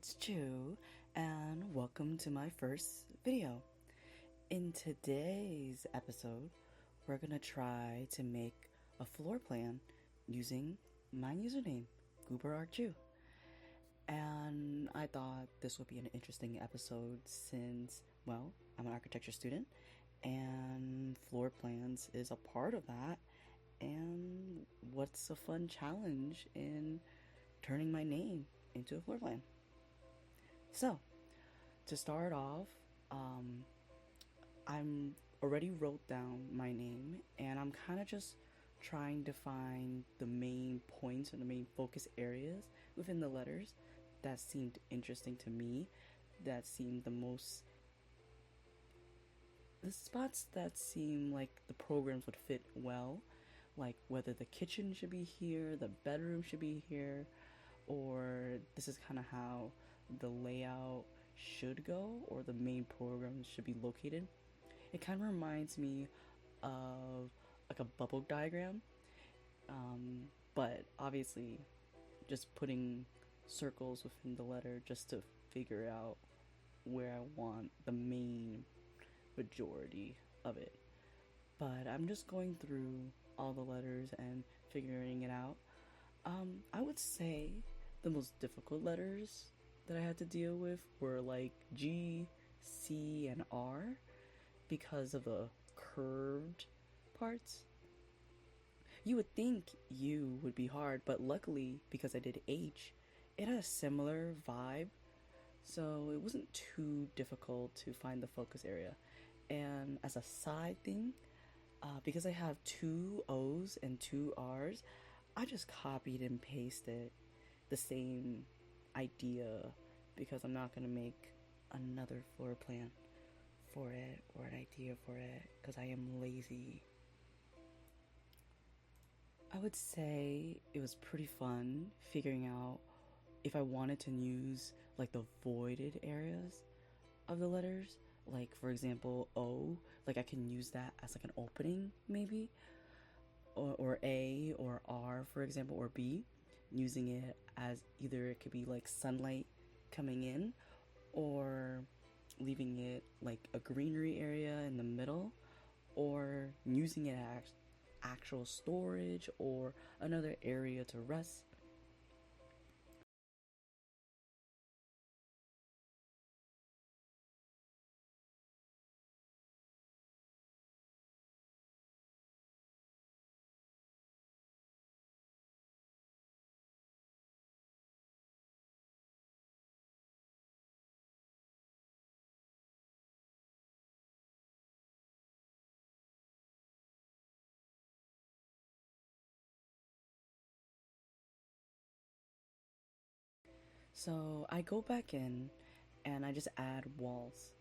it's Chu, and welcome to my first video. In today's episode, we're gonna try to make a floor plan using my username, goober. And I thought this would be an interesting episode since, well, I'm an architecture student, and floor plans is a part of that. And what's a fun challenge in turning my name into a floor plan? So, to start off, I'm already wrote down my name, and I'm kind of just trying to find the main points or the main focus areas within the letters that seemed interesting to me, that seemed the spots that seem like the programs would fit well, like whether the kitchen should be here, the bedroom should be here, or this is kind of how the layout should go, or the main programs should be located. It kind of reminds me of like a bubble diagram, but obviously just putting circles within the letter just to figure out where I want the main majority of it. But I'm just going through all the letters and figuring it out. I would say the most difficult letters that I had to deal with were like G, C, and R because of the curved parts. You would think U would be hard, but luckily, because I did H, it had a similar vibe, so it wasn't too difficult to find the focus area. And as a side thing, because I have two O's and two R's, I just copied and pasted the same idea because I'm not going to make another floor plan for it or an idea for it because I am lazy. I would say it was pretty fun figuring out if I wanted to use like the voided areas of the letters. Like for example, O, like I can use that as like an opening maybe, or A or R for example, or B, using it as either it could be like sunlight coming in, or leaving it like a greenery area in the middle, or using it as actual storage or another area to rest. So I go back in and I just add walls,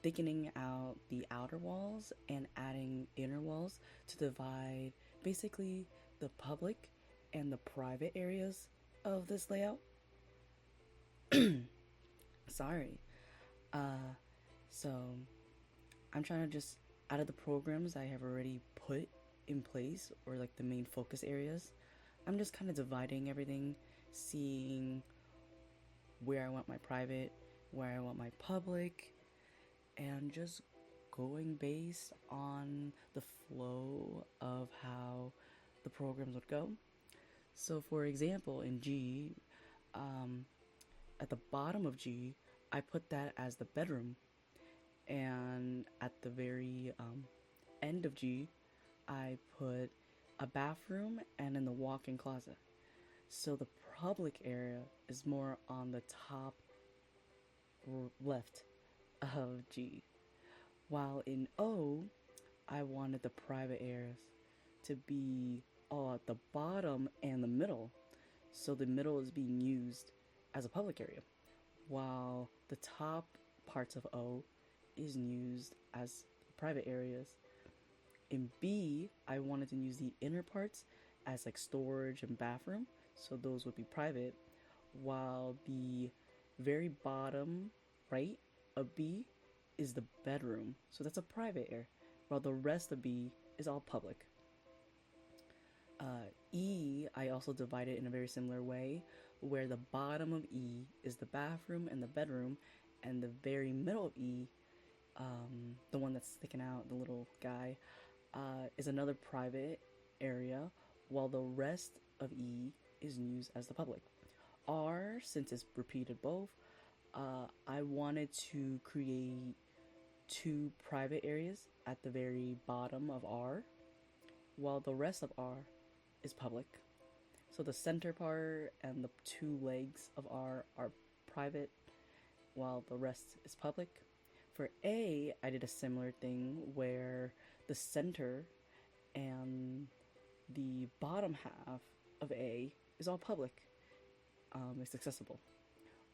thickening out the outer walls and adding inner walls to divide basically the public and the private areas of this layout. Sorry. Uh, so I'm trying to just, out of the programs I have already put in place, or like the main focus areas, I'm just kind of dividing everything, seeing where I want my private, where I want my public, and just going based on the flow of how the programs would go. So, for example, in G, um, at the bottom of G, I put that as the bedroom, and at the very end of G, I put a bathroom and in the walk-in closet. So the public area is more on the top left of G. While in O, I wanted the private areas to be all at the bottom and the middle. So the middle is being used as a public area, while the top parts of O is used as private areas. In B, I wanted to use the inner parts as like storage and bathroom, so those would be private, while the very bottom right of B is the bedroom, so that's a private area, while the rest of B is all public. E, I also divided in a very similar way, where the bottom of E is the bathroom and the bedroom, and the very middle of E, the one that's sticking out, the little guy, is another private area, while the rest of E is used as the public. R, since it's repeated both, I wanted to create two private areas at the very bottom of R, while the rest of R is public. So the center part and the two legs of R are private, while the rest is public. For A, I did a similar thing where the center and the bottom half of A is all public. It's accessible.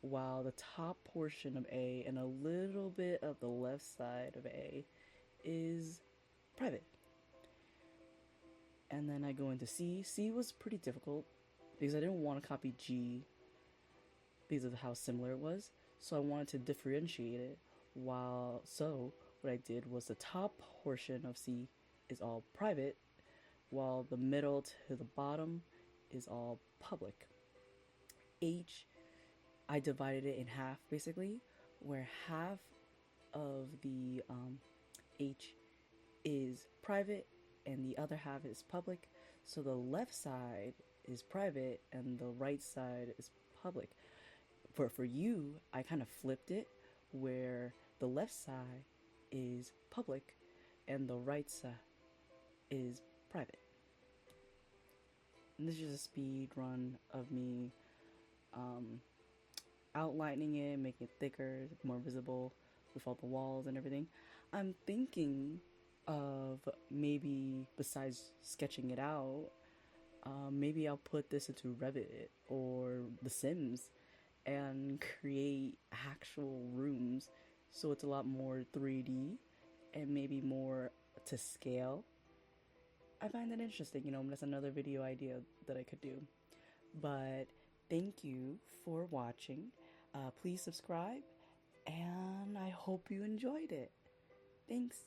While the top portion of A and a little bit of the left side of A is private. And then I go into C. C was pretty difficult because I didn't want to copy G because of how similar it was. So I wanted to differentiate it. So what I did was the top portion of C is all private, while the middle to the bottom is all public. H, I divided it in half basically, where half of the H is private and the other half is public. So the left side is private and the right side is public. For you, I kind of flipped it where the left side is public and the right side is private. And this is just a speed run of me outlining it, making it thicker, more visible with all the walls and everything. I'm thinking of maybe, besides sketching it out, maybe I'll put this into Revit or The Sims and create actual rooms so it's a lot more 3D and maybe more to scale. I find that interesting, that's another video idea that I could do. But thank you for watching. Please subscribe, and I hope you enjoyed it. Thanks.